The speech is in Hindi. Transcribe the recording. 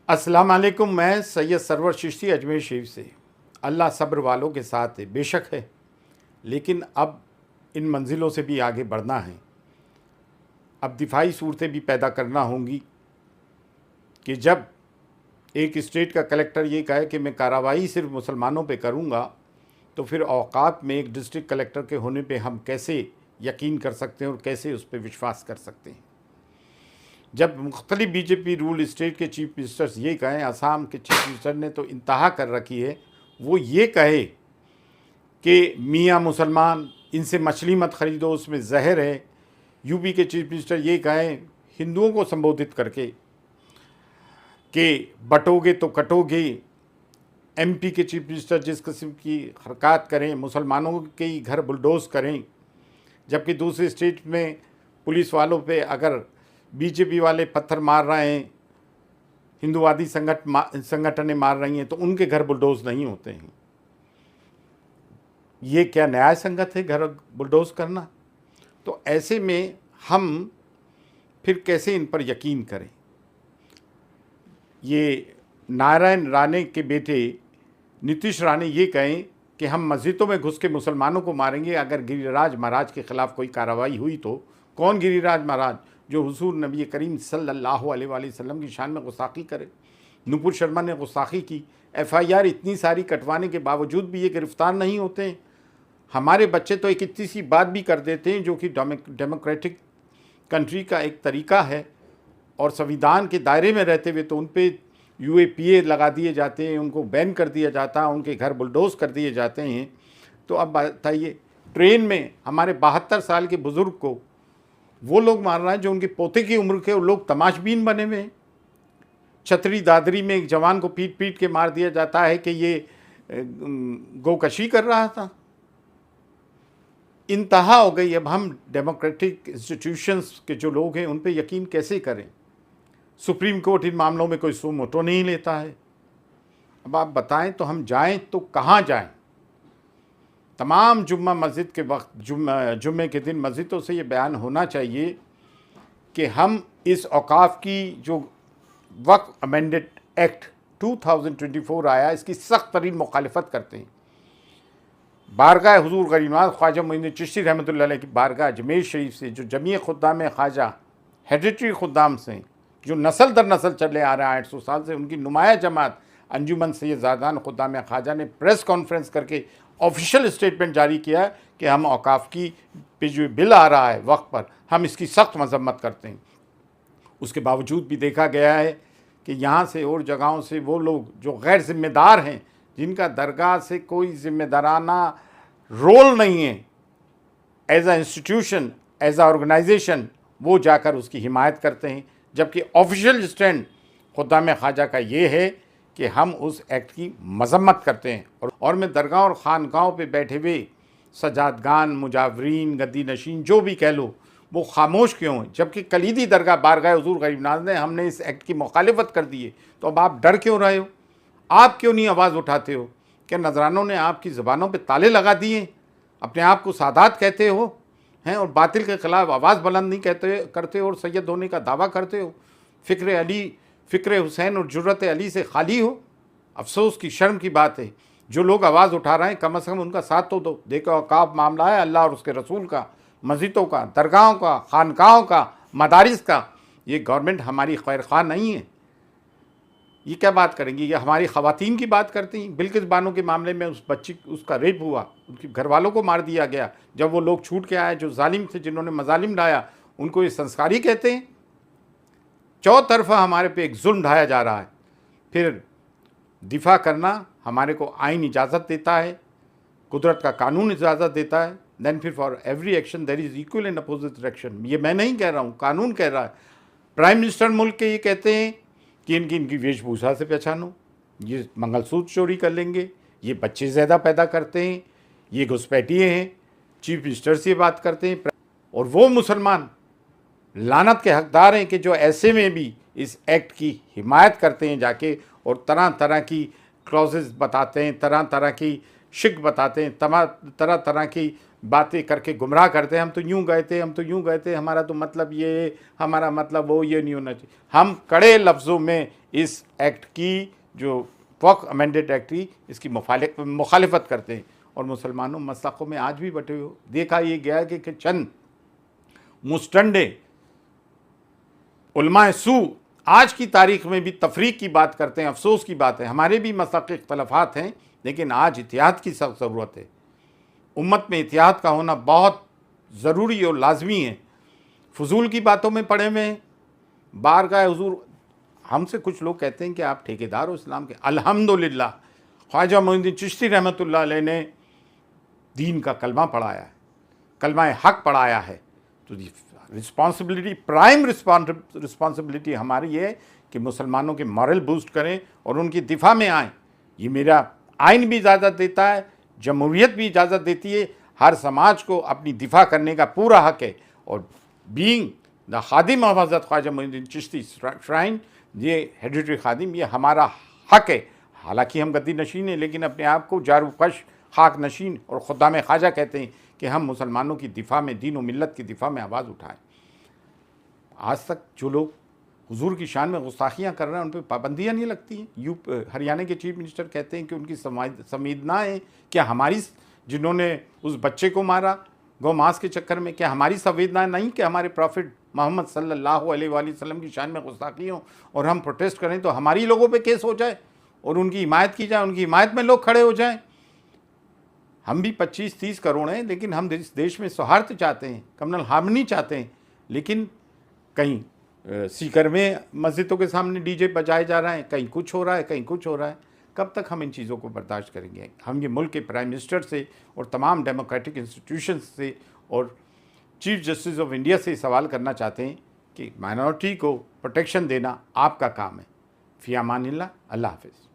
अस्सलाम वालेकुम। मैं सैयद सरवर चिश्ती अजमेर शरीफ से। अल्लाह सब्र वालों के साथ है, बेशक है, लेकिन अब इन मंजिलों से भी आगे बढ़ना है। अब दिफाई सूरतें भी पैदा करना होंगी कि जब एक स्टेट का कलेक्टर ये कहे कि मैं कार्रवाई सिर्फ मुसलमानों पे करूँगा, तो फिर औकात में एक डिस्ट्रिक्ट कलेक्टर के होने पे हम कैसे यकीन कर सकते हैं और कैसे उस पर विश्वास कर सकते हैं। जब मुख्तलिफ बीजेपी रूल स्टेट के चीफ मिनिस्टर्स ये कहें, असम के चीफ मिनिस्टर ने तो इंतहा कर रखी है, वो ये कहे कि मियाँ मुसलमान इनसे मछली मत ख़रीदो, उसमें जहर है। यूपी के चीफ मिनिस्टर ये कहें हिंदुओं को संबोधित करके कि बटोगे तो कटोगे। एमपी के चीफ मिनिस्टर जिस किस्म की हरकत करें, मुसलमानों के ही घर बुलडोज़ करें, जबकि दूसरे स्टेट में पुलिस वालों पे अगर बीजेपी वाले पत्थर मार रहे हैं, हिंदुवादी संगठनें मार रही हैं, तो उनके घर बुलडोज़ नहीं होते हैं। ये क्या न्याय संगत है घर बुलडोज़ करना? तो ऐसे में हम फिर कैसे इन पर यकीन करें? ये नारायण राणे के बेटे नीतीश राणे ये कहें कि हम मस्जिदों में घुस के मुसलमानों को मारेंगे अगर गिरिराज महाराज के ख़िलाफ़ कोई कार्रवाई हुई तो। कौन गिरिराज महाराज? जो हुजूर नबी करीम सल्लल्लाहु अलैहि वसल्लम की शान में गुस्ताखी करे। नुपुर शर्मा ने गुस्ताखी की, FIR इतनी सारी कटवाने के बावजूद भी ये गिरफ़्तार नहीं होते हैं। हमारे बच्चे तो एक इतनी सी बात भी कर देते हैं जो कि डेमोक्रेटिक कंट्री का एक तरीका है, और संविधान के दायरे में रहते हुए तो उन पर UAPA लगा दिए जाते हैं, उनको बैन कर दिया जाता है, उनके घर बुलडोज़ कर दिए जाते हैं। तो अब बताइए, ट्रेन में हमारे 72 साल के बुज़ुर्ग को वो लोग मार रहे हैं जो उनके पोते की उम्र के लोग तमाशबीन बने हुए हैं। छतरी दादरी में एक जवान को पीट पीट के मार दिया जाता है कि ये गोकशी कर रहा था। इंतहा हो गई। अब हम डेमोक्रेटिक इंस्टीट्यूशंस के जो लोग हैं उन पे यकीन कैसे करें? सुप्रीम कोर्ट इन मामलों में कोई सू मोटो नहीं लेता है। अब आप बताएं तो हम जाएं तो कहाँ जाएं? तमाम जुम्मा मस्जिद के वक्त, जुम्मे के दिन मस्जिदों से ये बयान होना चाहिए कि हम इस औकाफ की जो वक्फ अमेंडेड एक्ट 2024 आया, इसकी सख्त तरीन मुखालिफत करते हैं। बारगाह हुजूर गरीबनाज ख्वाजा मोइनुद्दीन चिश्ती रहमतुल्लाह अलैह की बारगाह अजमेर शरीफ से जो जमीय खुद्दाम ख्वाजा हेरिटरी खुद्दाम से जो नस्ल दर नस्ल चले आ रहा है 800 साल से, उनकी नुमाया जमात अंजुमन सैयदान खुद्दाम ख्वाजा ने प्रेस कॉन्फ्रेंस करके ऑफिशियल स्टेटमेंट जारी किया कि हम औकाफ की पे जो बिल आ रहा है वक्त पर, हम इसकी सख्त मजम्मत करते हैं। उसके बावजूद भी देखा गया है कि यहाँ से और जगहों से वो लोग जो गैर जिम्मेदार हैं, जिनका दरगाह से कोई जिम्मेदाराना रोल नहीं है एज आ इंस्टीट्यूशन, एज आ ऑर्गेनाइजेशन, वो जाकर उसकी हिमायत करते हैं। जबकि ऑफिशियल स्टैंड खुद्दाम ख्वाजा का ये है कि हम उस एक्ट की मजम्मत करते हैं। और मैं दरगाह और ख़ानगाहों पे बैठे हुए सजादगान, मुजावरीन, गद्दी नशीन जो भी कह लो, वो खामोश क्यों हैं? जबकि कलीदी दरगाह बारगाह हुजूर गरीबनाज ने हमने इस एक्ट की मुखालिफत कर दी है, तो अब आप डर क्यों रहे हो? आप क्यों नहीं आवाज़ उठाते हो? क्या नजरानों ने आपकी ज़बानों पे ताले लगा दिए? अपने आप को सादात कहते हो हैं और बातिल के ख़िलाफ़ आवाज़ बुलंद नहीं करते हो और सैयद होने का दावा करते हो? फ़िक्र अली, फ़िक्र हुसैन और जुर्रत अली से खाली हो? अफसोस की, शर्म की बात है। जो लोग आवाज़ उठा रहे हैं कम अज़ कम उनका साथ तो दो। देखो औकाफ मामला है अल्लाह और उसके रसूल का, मस्जिदों का, दरगाहों का, खानकाहों का, मदारिस का। ये गवर्नमेंट हमारी खैर ख्वाह नहीं है। ये क्या बात करेंगी? ये हमारी ख़वातीन की बात करती हैं। बिल्किस बानो के मामले में उस बच्ची, उसका रेप हुआ, उनके घर वालों को मार दिया गया। जब वो लोग छूट के आए जो जालिम थे, जिन्होंने मजालिम ढाया, उनको ये संस्कारी कहते हैं? चौतरफा हमारे पे एक जुल्म ढाया जा रहा है। फिर दिफा करना हमारे को आइन इजाज़त देता है, कुदरत का कानून इजाज़त देता है। देन फिर for every action there is equal and opposite reaction. ये मैं नहीं कह रहा हूँ, कानून कह रहा है। प्राइम मिनिस्टर मुल्क के ये कहते हैं कि इनकी वेशभूषा से पहचानो, ये मंगलसूत्र चोरी कर लेंगे, ये बच्चे ज़्यादा पैदा करते हैं, ये घुसपैठिए हैं। चीफ मिनिस्टर से बात करते हैं, और वो मुसलमान लानत के हकदार हैं कि जो ऐसे में भी इस एक्ट की हिमायत करते हैं जाके, और तरह तरह की क्लॉजेस बताते हैं, तरह तरह की शिक बताते हैं, तरह तरह की बातें करके गुमराह करते हैं। हम तो यूँ गए थे, हम तो यूँ गए थे, हमारा तो मतलब ये, हमारा मतलब वो, ये नहीं होना चाहिए। हम कड़े लफ्ज़ों में इस एक्ट की, जो वक्फ अमेंडेड एक्ट की, इसकी मुखालिफत करते हैं और मुसलमानों मसलकों में आज भी बटे हुए। देखा ये गया है कि चंद मुस्टंडे उलमाए सू आज की तारीख में भी तफरीक की बात करते हैं। अफसोस की बात है, हमारे भी मसलक इख्तलाफात हैं, लेकिन आज इतिहाद की सख्त ज़रूरत है। उम्मत में इतिहाद का होना बहुत ज़रूरी और लाजमी है। फजूल की बातों में पड़े हुए हैं। बारगाह हुजूर, हमसे कुछ लोग कहते हैं कि आप ठेकेदार हो इस्लाम के। अल्हम्दुलिल्लाह, ख्वाजा मोइनुद्दीन चिश्ती रहमतुल्लाह अलैह ने दीन का कलमा पढ़ाया है, कलमा हक पढ़ाया है। तो रिस्पॉन्सिबिलिटी, प्राइम रिस्पॉन्सिबिलिटी हमारी है कि मुसलमानों के मॉरल बूस्ट करें और उनकी दिफा में आएँ। ये मेरा आइन भी इजाज़त देता है, जमहूरियत भी इजाज़त देती है। हर समाज को अपनी दिफा करने का पूरा हक है। और बीइंग द खादिम ऑफ हज़रत ख्वाजा मोइनुद्दीन चिश्ती श्राइन, ये हेरिडिटरी खादिम, ये हमारा हक है। हालांकि हम गद्दी नशीन हैं, लेकिन अपने आप को जारूकश, खाक नशीन और खुद्दाम ख्वाजा कहते हैं कि हम मुसलमानों की दिफा में, दीन और मिल्लत की दिफा में आवाज़ उठाएं। आज तक जो लोग हुजूर की शान में गुस्ताखियाँ कर रहे हैं, उन पर पाबंदियाँ नहीं लगती हैं। हरियाणा के चीफ मिनिस्टर कहते हैं कि उनकी संवेदनाएँ क्या हमारी, जिन्होंने उस बच्चे को मारा गौ मांस के चक्कर में, क्या हमारी संवेदनाएँ नहीं कि हमारे प्रॉफिट मोहम्मद सल्लल्लाहु अलैहि वसल्लम की शान में गुस्ताखी हो और हम प्रोटेस्ट करें तो हमारी लोगों पे केस हो जाए और उनकी हिमायत की जाए, उनकी हिमायत में लोग खड़े हो जाएं। हम भी 25-30 करोड़ हैं, लेकिन हम इस देश में सौहार्द चाहते हैं, कम्युनल हार्मनी चाहते हैं। लेकिन कहीं सीकर में मस्जिदों के सामने डीजे बजाए जा रहे हैं, कहीं कुछ हो रहा है, कहीं कुछ हो रहा है। कब तक हम इन चीज़ों को बर्दाश्त करेंगे? हम ये मुल्क के प्राइम मिनिस्टर से और तमाम डेमोक्रेटिक इंस्टीट्यूशंस से और चीफ जस्टिस ऑफ इंडिया से सवाल करना चाहते हैं कि माइनॉरिटी को प्रोटेक्शन देना आपका काम है। फ़ी अमानिल्लाह, अल्लाह हाफ़िज़।